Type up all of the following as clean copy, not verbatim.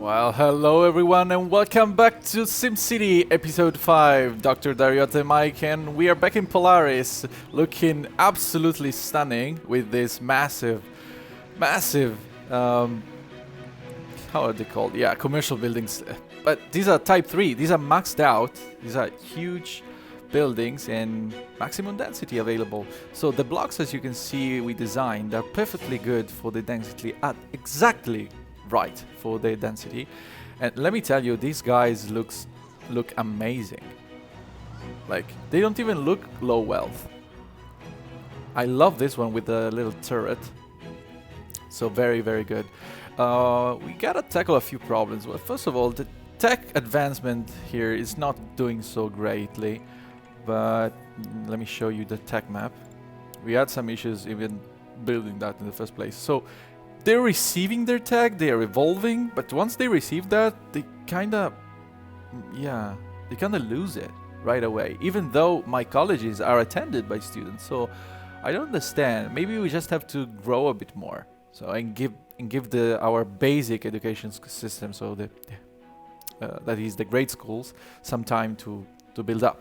Well, hello everyone and welcome back to SimCity episode 5. Dr. Dario at the mic, and we are back in Polaris looking absolutely stunning with this massive, how are they called? Yeah, commercial buildings. But these are type 3, these are maxed out, these are huge buildings and maximum density available. So the blocks, as you can see, we designed are perfectly good for the density at exactly right for the density. And let me tell you, these guys look amazing. Like, they don't even look low wealth. I love this one with the little turret. So very, very good. We gotta tackle a few problems. Well, first of all, the tech advancement here is not doing so greatly. But let me show you the tech map. We had some issues even building that in the first place. So they're receiving their tech, they are evolving, but once they receive that, they kinda lose it right away. Even though my colleges are attended by students, so I don't understand. Maybe we just have to grow a bit more. So and give our basic education system, so that is the grade schools, some time to build up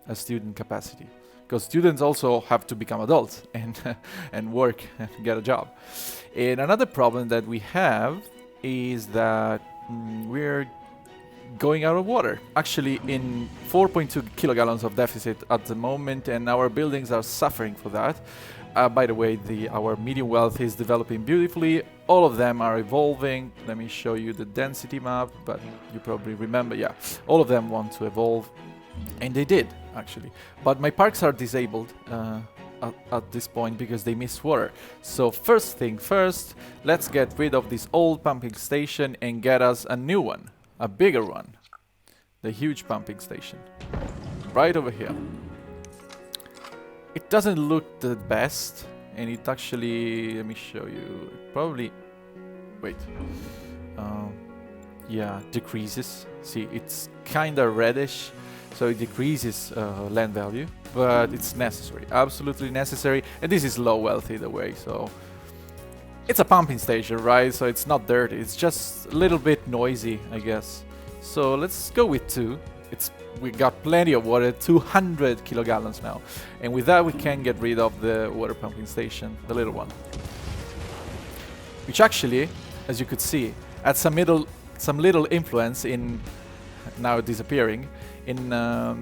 a student capacity, because students also have to become adults and work and get a job. And another problem that we have is that we're going out of water. Actually, in 4.2 kilogallons of deficit at the moment, and our buildings are suffering for that. By the way, our medium wealth is developing beautifully. All of them are evolving. Let me show you the density map, but you probably remember, yeah, all of them want to evolve. And they did, actually. But my parks are disabled at this point because they miss water. So first thing first, let's get rid of this old pumping station and get us a new one, a bigger one. The huge pumping station. Right over here. It doesn't look the best, and it actually, let me show you, probably, wait. Yeah, decreases. See, it's kinda reddish. So it decreases land value, but it's necessary, absolutely necessary. And this is low wealth either way, so it's a pumping station, right? So it's not dirty, it's just a little bit noisy, I guess. So let's go with 2. We got plenty of water, 200 kilogallons now, and with that we can get rid of the water pumping station, the little one, which actually, as you could see, had some little influence in now disappearing in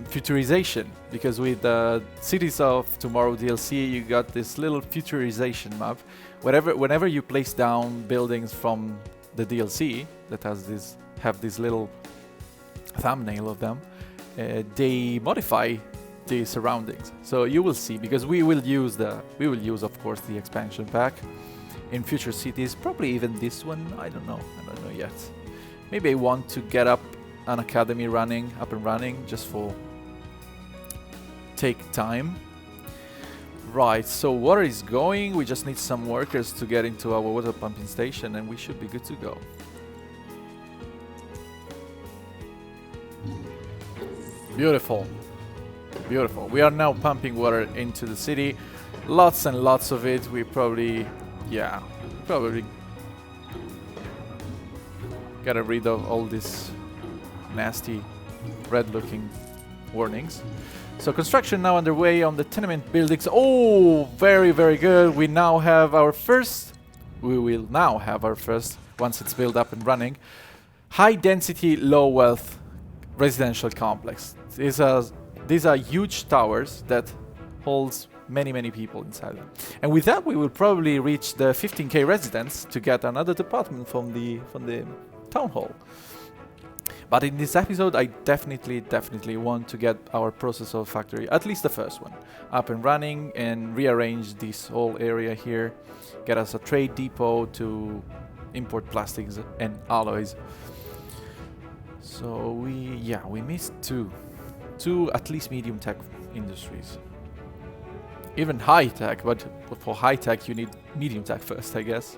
futurization, because with the Cities of Tomorrow DLC you got this little futurization map. Whenever you place down buildings from the DLC that have this little thumbnail of them, they modify the surroundings. So you will see, because we will use of course the expansion pack in future cities, probably even this one. I don't know yet. Maybe I want to get up an academy up and running, just for take time. Right, so water is going, we just need some workers to get into our water pumping station and we should be good to go. Beautiful, beautiful. We are now pumping water into the city, lots and lots of it. We probably gotta rid of all this nasty red looking warnings. So construction now underway on the tenement buildings. Oh, very, very good. We will now have our first, once it's built up and running, high density, low wealth residential complex. These are huge towers that holds many people inside them. And with that we will probably reach the 15k residents to get another department from the town hall. But in this episode, I definitely want to get our processor factory, at least the first one, up and running and rearrange this whole area here. Get us a trade depot to import plastics and alloys. So we missed two at least medium tech industries. Even high tech, but for high tech you need medium tech first, I guess.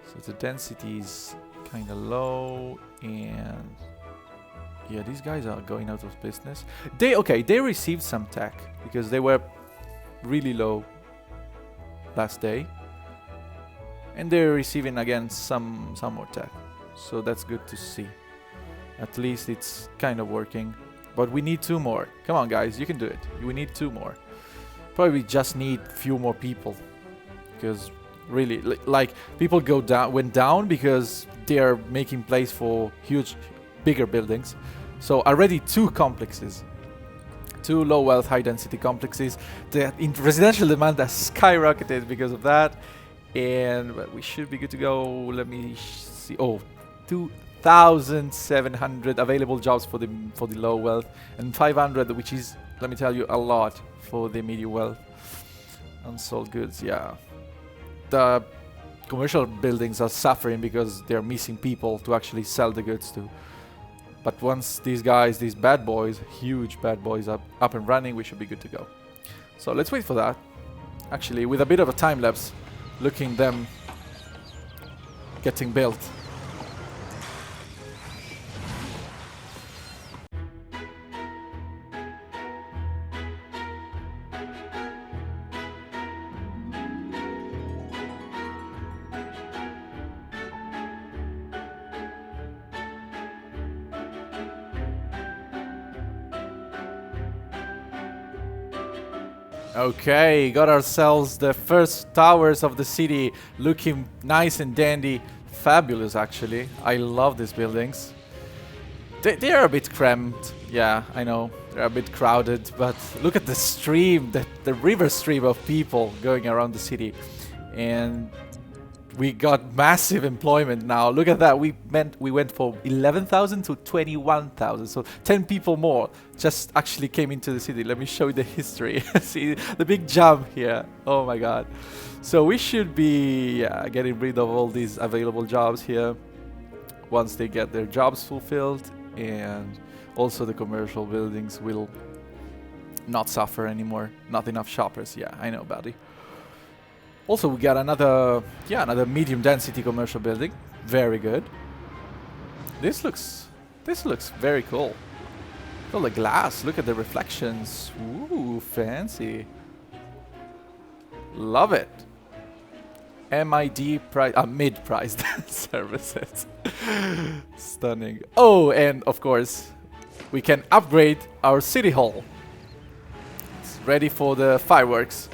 So the density is kind of low, and yeah, these guys are going out of business. They received some tech because they were really low last day, and they're receiving again some more tech. so that's good to see. At least it's kind of working. But we need 2 more. Come on, guys, you can do it. We need 2 more. Probably just need few more people. Because really, like, people went down because they're making place for huge, bigger buildings. So already 2 complexes. 2 low wealth, high density complexes. The residential demand has skyrocketed because of that. But we should be good to go. Let me see. Oh, 2,700 available jobs for the low wealth, and 500, which is, let me tell you, a lot for the medium wealth. Unsold goods, yeah. The commercial buildings are suffering because they're missing people to actually sell the goods to. But once these guys, these bad boys, huge bad boys, up and running, we should be good to go. So let's wait for that. Actually, with a bit of a time lapse, looking them getting built. Okay, got ourselves the first towers of the city, looking nice and dandy. Fabulous, actually. I love these buildings. They are a bit cramped. Yeah, I know. They're a bit crowded, but look at the stream, the river stream of people going around the city. And we got massive employment now. Look at that. We went from 11,000 to 21,000. So 10 people more just actually came into the city. Let me show you the history. See the big jump here. Oh my god. So we should be getting rid of all these available jobs here once they get their jobs fulfilled, and also the commercial buildings will not suffer anymore. Not enough shoppers. Yeah, I know, buddy. Also, we got another medium density commercial building. Very good. This looks very cool. Look at the glass. Look at the reflections. Ooh, fancy. Love it. mid-priced services. Stunning. Oh, and of course, we can upgrade our city hall. It's ready for the fireworks.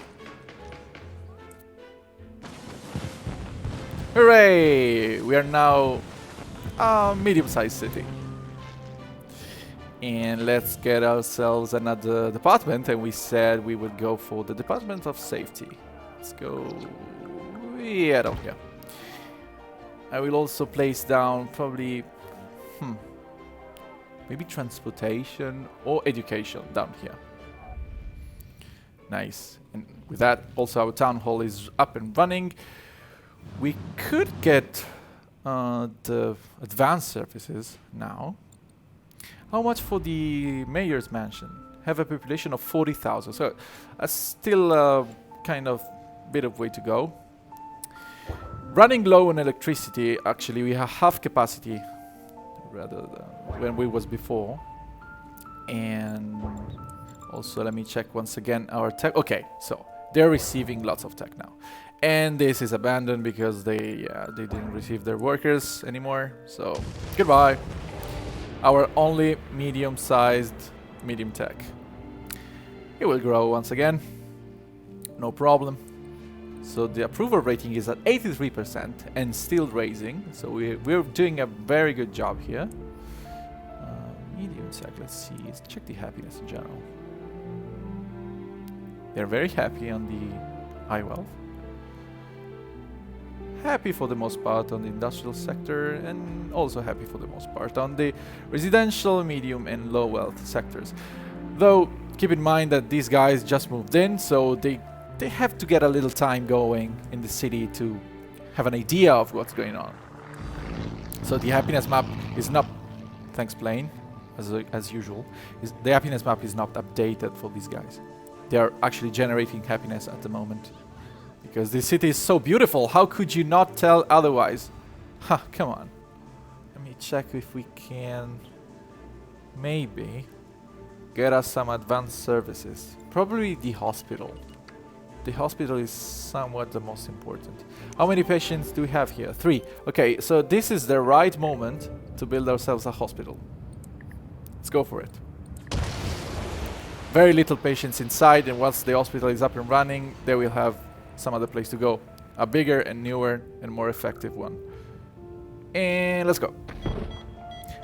Hooray! We are now a medium-sized city. And let's get ourselves another department, and we said we would go for the Department of Safety. Let's go down here. I will also place down probably maybe transportation or education down here. Nice. And with that, also our town hall is up and running. We could get the advanced services now. How much for the mayor's mansion? Have a population of 40,000. So that's still kind of bit of way to go. Running low on electricity. Actually, we have half capacity rather than when we was before. And also, let me check once again our tech. Okay, so they're receiving lots of tech now. And this is abandoned because they didn't receive their workers anymore. So goodbye. Our only medium-sized medium tech. It will grow once again. No problem. So the approval rating is at 83% and still raising. So we're doing a very good job here. Medium tech, let's see. Let's check the happiness in general. They're very happy on the high wealth. Happy for the most part on the industrial sector, and also happy for the most part on the residential, medium and low wealth sectors. Though keep in mind that these guys just moved in, so they have to get a little time going in the city to have an idea of what's going on. So the happiness map is not, thanks Blaine, as usual, the happiness map is not updated for these guys. They are actually generating happiness at the moment. Because this city is so beautiful, how could you not tell otherwise? Ha, come on. Let me check if we can maybe get us some advanced services. Probably the hospital. The hospital is somewhat the most important. How many patients do we have here? 3. Okay, so this is the right moment to build ourselves a hospital. Let's go for it. Very little patients inside, and once the hospital is up and running, they will have some other place to go. A bigger and newer and more effective one. And let's go.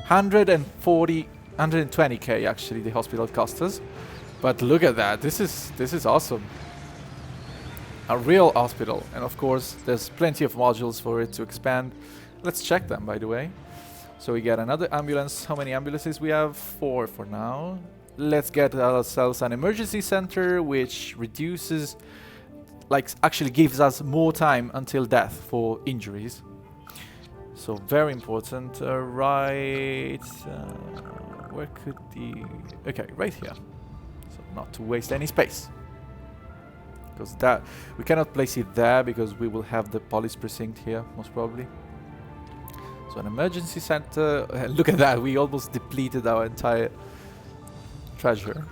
120k actually the hospital cost us. But look at that. This is awesome. A real hospital, and of course there's plenty of modules for it to expand. Let's check them, by the way. So we get another ambulance. How many ambulances we have? 4 for now. Let's get ourselves an emergency center, which reduces, like, actually gives us more time until death for injuries. So very important. Right, where could the... Okay, right here. So not to waste any space. Because that, we cannot place it there because we will have the police precinct here, most probably. So an emergency center. Look at that, we almost depleted our entire treasure.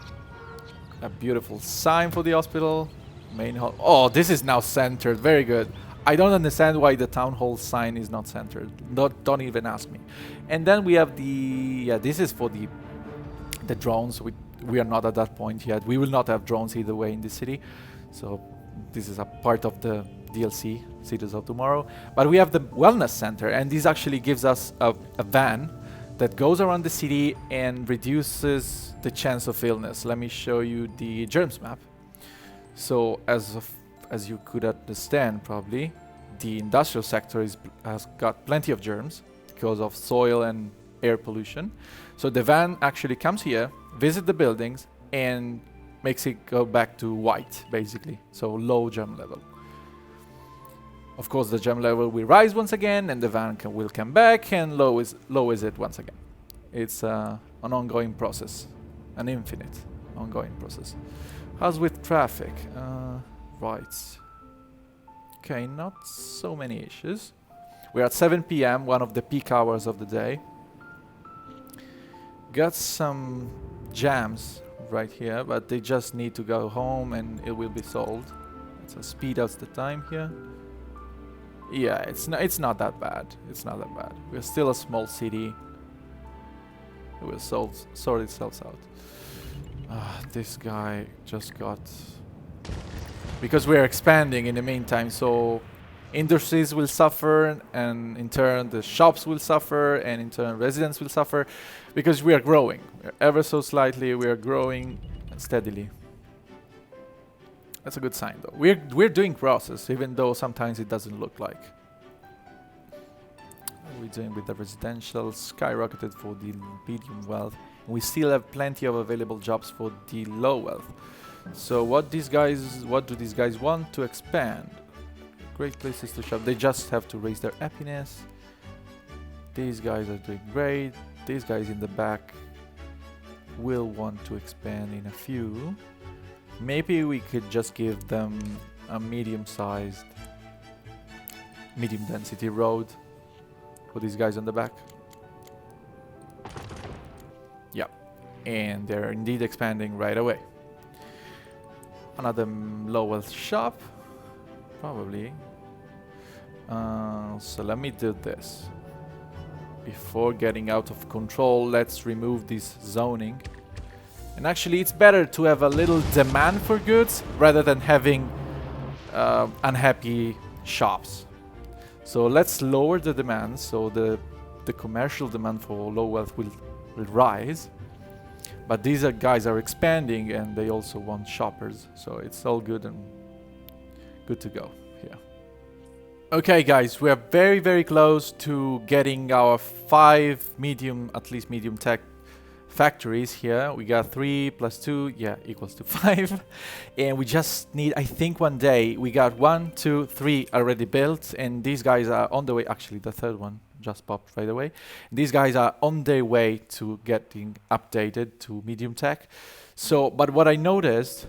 A beautiful sign for the hospital. Main hall. Oh, this is now centered. Very good. I don't understand why the town hall sign is not centered. Don't even ask me. And then we have the... Yeah, this is for the drones. We are not at that point yet. We will not have drones either way in the city. So this is a part of the DLC, Cities of Tomorrow. But we have the wellness center, and this actually gives us a van that goes around the city and reduces the chance of illness. Let me show you the germs map. So as you could understand probably, the industrial sector has got plenty of germs because of soil and air pollution. So the van actually comes here, visit the buildings, and makes it go back to white, basically. So low germ level. Of course, the germ level will rise once again, and the van will come back and lowers it once again. It's an ongoing process, an infinite ongoing process. How's with traffic? Right. Okay, not so many issues. We're at 7 p.m., one of the peak hours of the day. Got some jams right here, but they just need to go home and it will be solved. So speed up the time here. Yeah, it's not that bad. It's not that bad. We're still a small city. It will sort itself out. This guy just got... Because we're expanding in the meantime, so industries will suffer, and in turn the shops will suffer, and in turn residents will suffer, because we are growing. Ever so slightly, we are growing steadily. That's a good sign, though. We're doing process, even though sometimes it doesn't look like. What are we doing with the residential? Skyrocketed for the medium wealth. We still have plenty of available jobs for the low wealth. So what do these guys want to expand? Great places to shop. They just have to raise their happiness. These guys are doing great. These guys in the back will want to expand in a few. Maybe we could just give them a medium-sized, medium-density road for these guys on the back. Yeah, and they're indeed expanding right away. Another low wealth shop, probably. So let me do this. Before getting out of control, let's remove this zoning. And actually, it's better to have a little demand for goods rather than having unhappy shops. So let's lower the demand, so the commercial demand for low wealth will rise. But these guys are expanding, and they also want shoppers, so it's all good and good to go here. Okay, guys, we are very, very close to getting our 5 medium, at least medium tech factories here. We got 3 plus 2, yeah, equals to 5. And we just need, I think one day, we got 1, 2, 3 already built, and these guys are on the way. Actually, the third one just popped right away. These guys are on their way to getting updated to medium tech. So, but what I noticed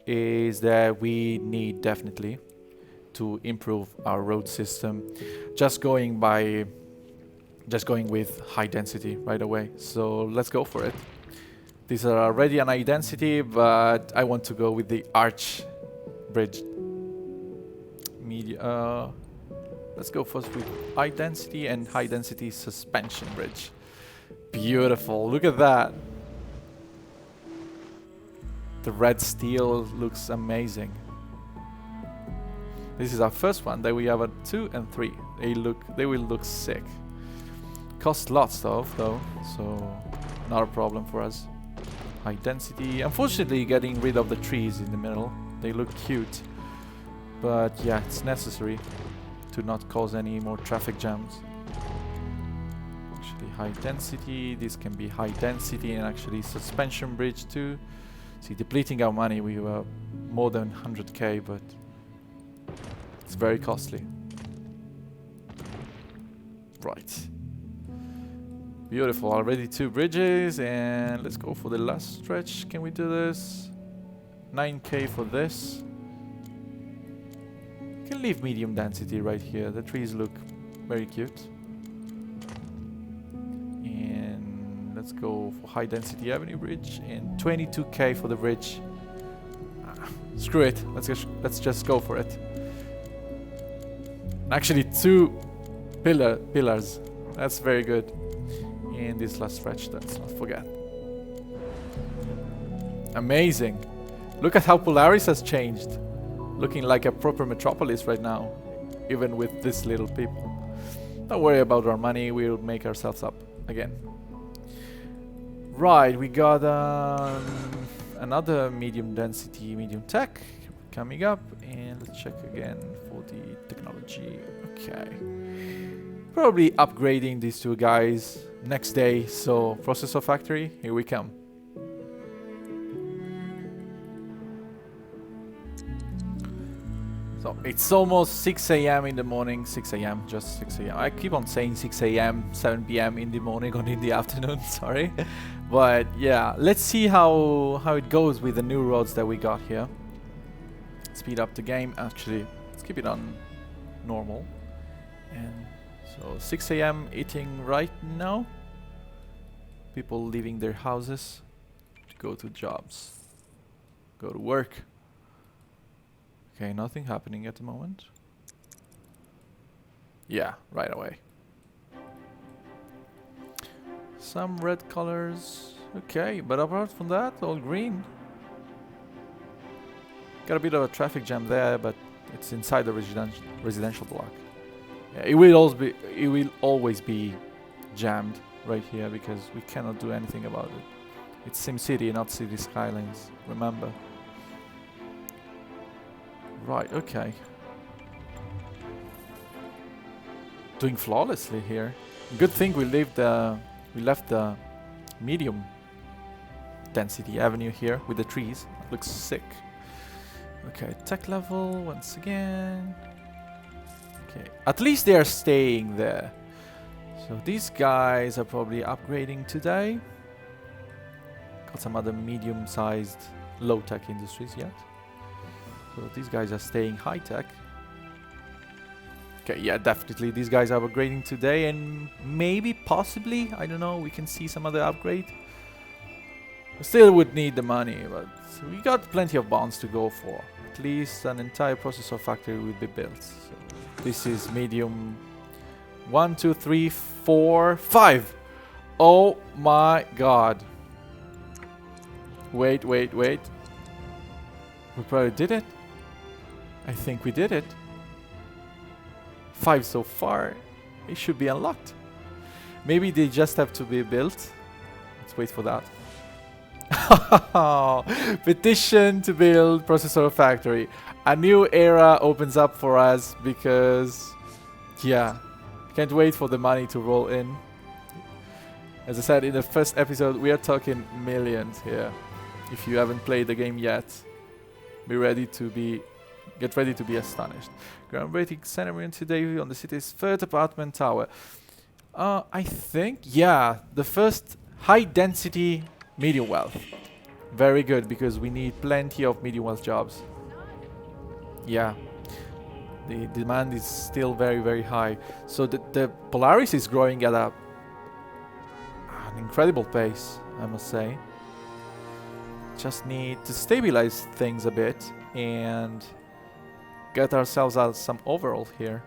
is that we need definitely to improve our road system. Just going with high density right away. So let's go for it. These are already an high density, but I want to go with the arch bridge. Let's go first with high density and high density suspension bridge. Beautiful, look at that. The red steel looks amazing. This is our first one. Then we have a 2 and 3. They will look sick. Cost lots though, so not a problem for us. High density. Unfortunately, getting rid of the trees in the middle. They look cute, but yeah, it's necessary to not cause any more traffic jams. Actually, high density. This can be high density and actually suspension bridge too. See, depleting our money. We were more than 100k, but it's very costly. Right. Beautiful. Already 2 bridges, and let's go for the last stretch. Can we do this? 9k for this. Can leave medium density right here. The trees look very cute. And let's go for high density avenue bridge and 22k for the bridge. Screw it. Let's just go for it. Actually, 2 pillars. That's very good. And this last stretch, let's not forget. Amazing. Look at how Polaris has changed. Looking like a proper metropolis right now, even with this little people. Don't worry about our money, we'll make ourselves up again. Right, we got another medium density, medium tech coming up, and let's check again for the technology. Okay. Probably upgrading these 2 guys next day, so processor factory, here we come. So it's almost 6 a.m. in the morning. 6 a.m. just 6 a.m. I keep on saying 6 a.m., 7 p.m. in the morning or in the afternoon, sorry. But yeah, let's see how it goes with the new roads that we got here. Speed up the game. Actually, let's keep it on normal. And so 6 a.m. eating right now. People leaving their houses to go to jobs, go to work. Okay, nothing happening at the moment. Yeah, right away. Some red colors. Okay, but apart from that, all green. Got a bit of a traffic jam there, but it's inside the residential block. Yeah, it will always be jammed right here because we cannot do anything about it. It's SimCity, not City Skylines. Remember. Right, okay. Doing flawlessly here. Good thing we left the medium density avenue here with the trees. Looks sick. Okay, tech level once again. Okay, at least they are staying there. So these guys are probably upgrading today. Got some other medium-sized low-tech industries yet. So these guys are staying high-tech. Okay, yeah, definitely. These guys are upgrading today, and maybe, possibly, I don't know, we can see some other upgrade. We still would need the money, but we got plenty of bonds to go for. At least an entire processor factory will be built. So this is medium 1, 2, 3, 4, 5. Oh my god. Wait. We probably did it. I think we did it. 5 so far. It should be unlocked. Maybe they just have to be built. Let's wait for that. Petition to build processor factory. A new era opens up for us because, yeah, can't wait for the money to roll in. As I said in the first episode, we are talking millions here. If you haven't played the game yet, get ready to be astonished. Groundbreaking ceremony today on the city's 3rd apartment tower. I think, yeah, the first high density medium wealth. Very good, because we need plenty of medium wealth jobs. Yeah, the demand is still very, very high. So the Polaris is growing at an incredible pace, I must say. Just need to stabilize things a bit and get ourselves out some overall here.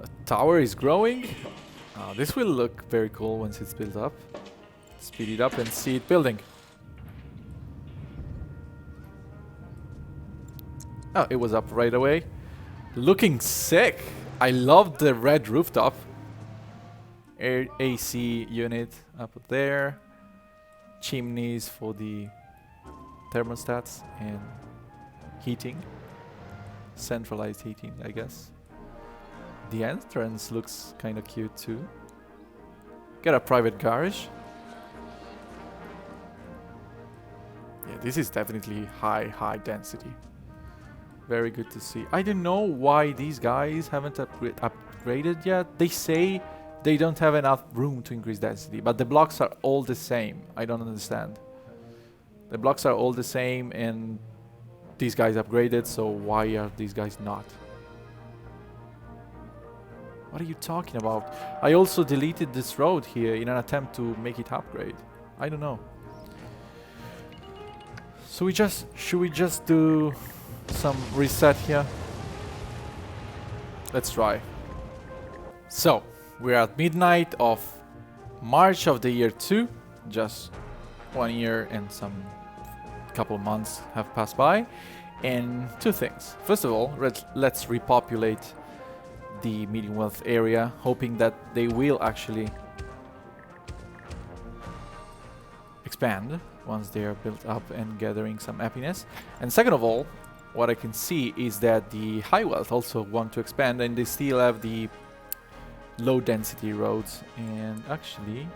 A tower is growing. This will look very cool once it's built up. Speed it up and see it building. Oh, it was up right away. Looking sick. I love the red rooftop. Air AC unit up there. Chimneys for the thermostats and heating. Centralized heating, I guess. The entrance looks kind of cute too. Got a private garage. Yeah, this is definitely high density. Very good to see. I don't know why these guys haven't upgraded yet. They say they don't have enough room to increase density, but the blocks are all the same. I don't understand. The blocks are all the same and these guys upgraded, so why are these guys not? What are you talking about? I also deleted this road here in an attempt to make it upgrade. I don't know. So should we just do some reset here? Let's try. So we're at midnight of March of the year 2. Just 1 year and some couple months have passed by. And two things. First of all, let's repopulate the medium wealth area, hoping that they will actually expand once they are built up and gathering some happiness. And second of all, what I can see is that the high wealth also want to expand, and they still have the low density roads and actually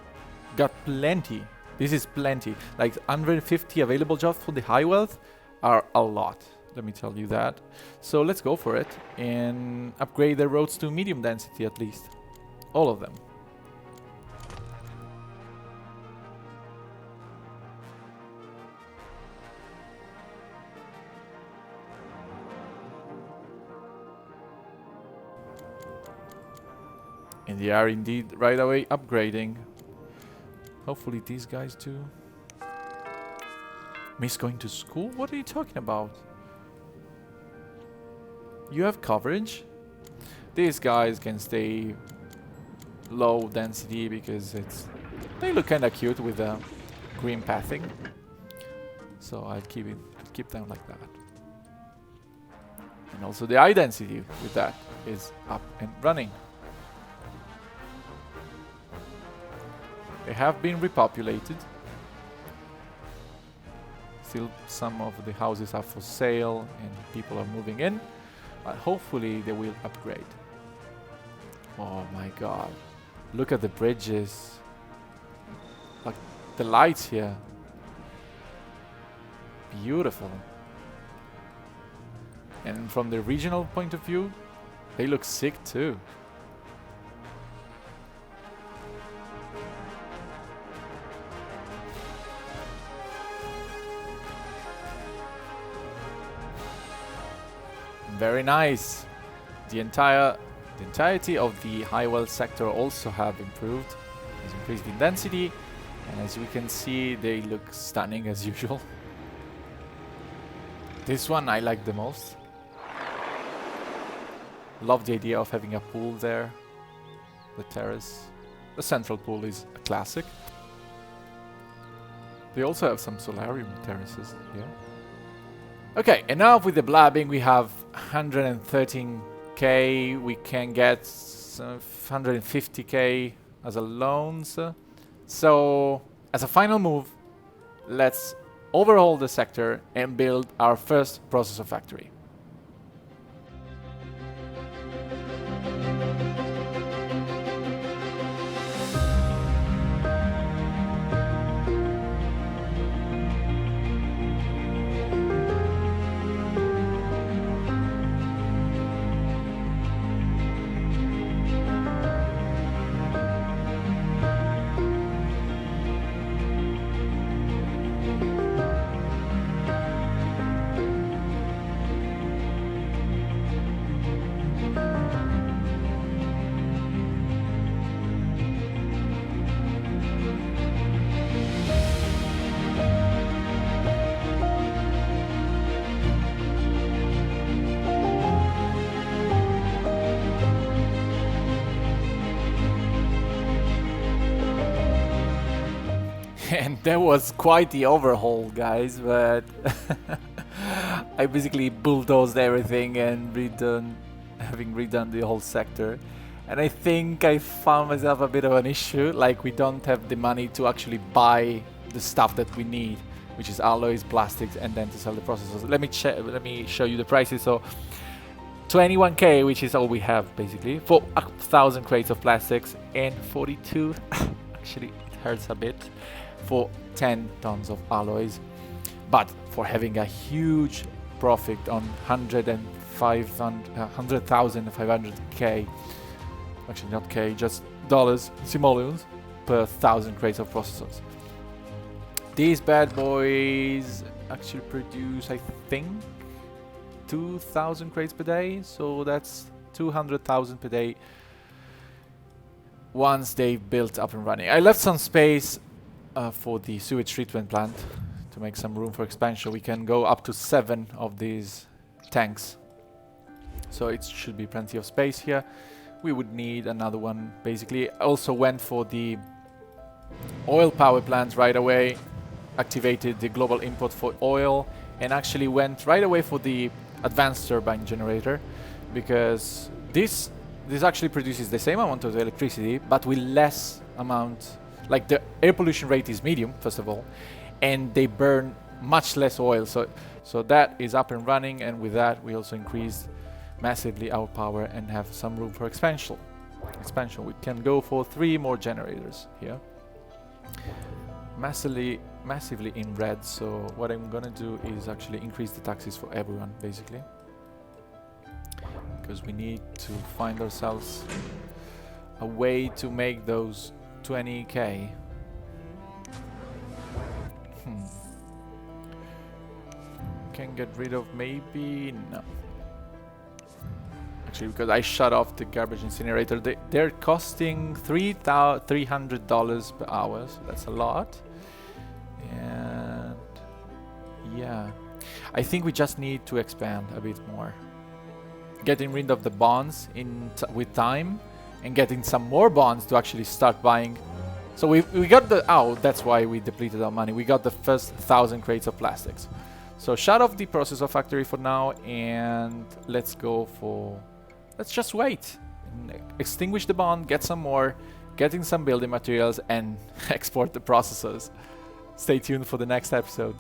got plenty. This is plenty. Like 150 available jobs for the high wealth are a lot. Let me tell you that. So let's go for it and upgrade the roads to medium density at least. All of them. And they are indeed right away upgrading. Hopefully these guys too. Miss going to school? What are you talking about? You have coverage. These guys can stay low density because they look kind of cute with the green pathing. So I'll keep them like that. And also the high density with that is up and running. They have been repopulated. Still some of the houses are for sale and people are moving in. But hopefully they will upgrade. Oh my god. Look at the bridges. Like the lights here. Beautiful. And from the regional point of view, they look sick too. Very nice. The entirety of the high wealth sector also have improved. Has increased in density, and as we can see, they look stunning as usual. This one I like the most. Love the idea of having a pool there. The terrace. The central pool is a classic. They also have some solarium terraces here. Okay, enough with the blabbing. We have 113k. We can get 150k as a loans. So, as a final move, let's overhaul the sector and build our first processor factory. And that was quite the overhaul, guys, but I basically bulldozed everything and having redone the whole sector. And I think I found myself a bit of an issue, like we don't have the money to actually buy the stuff that we need, which is alloys, plastics, and then to sell the processors. Let me show you the prices. So 21k, which is all we have basically, for 1,000 crates of plastics, and 42, actually it hurts a bit, for 10 tons of alloys. But for having a huge profit on 100,500k, actually not K, just dollars, simoleons, per 1,000 crates of processors. These bad boys actually produce, I think, 2,000 crates per day, so that's 200,000 per day once they've built up and running. I left some space for the sewage treatment plant to make some room for expansion. We can go up to 7 of these tanks, so it should be plenty of space here. We would need another one basically. I also went for the oil power plant right away, activated the global import for oil, and actually went right away for the advanced turbine generator, because this actually produces the same amount of electricity but with less amount. Like, the air pollution rate is medium, first of all, and they burn much less oil, so that is up and running, and with that we also increased massively our power and have some room for expansion. We can go for 3 more generators here, massively in red. So what I'm gonna do is actually increase the taxes for everyone basically, because we need to find ourselves a way to make those 20k. Can get rid of, maybe no, actually, because I shut off the garbage incinerator. They're costing $300 per hour, so that's a lot. And yeah, I think we just need to expand a bit more, getting rid of the bonds with time, and getting some more bonds to actually start buying. So we got the, that's why we depleted our money. We got the first 1,000 crates of plastics. So shut off the processor factory for now, and let's just wait. Extinguish the bond, get some more, getting some building materials, and export the processors. Stay tuned for the next episode.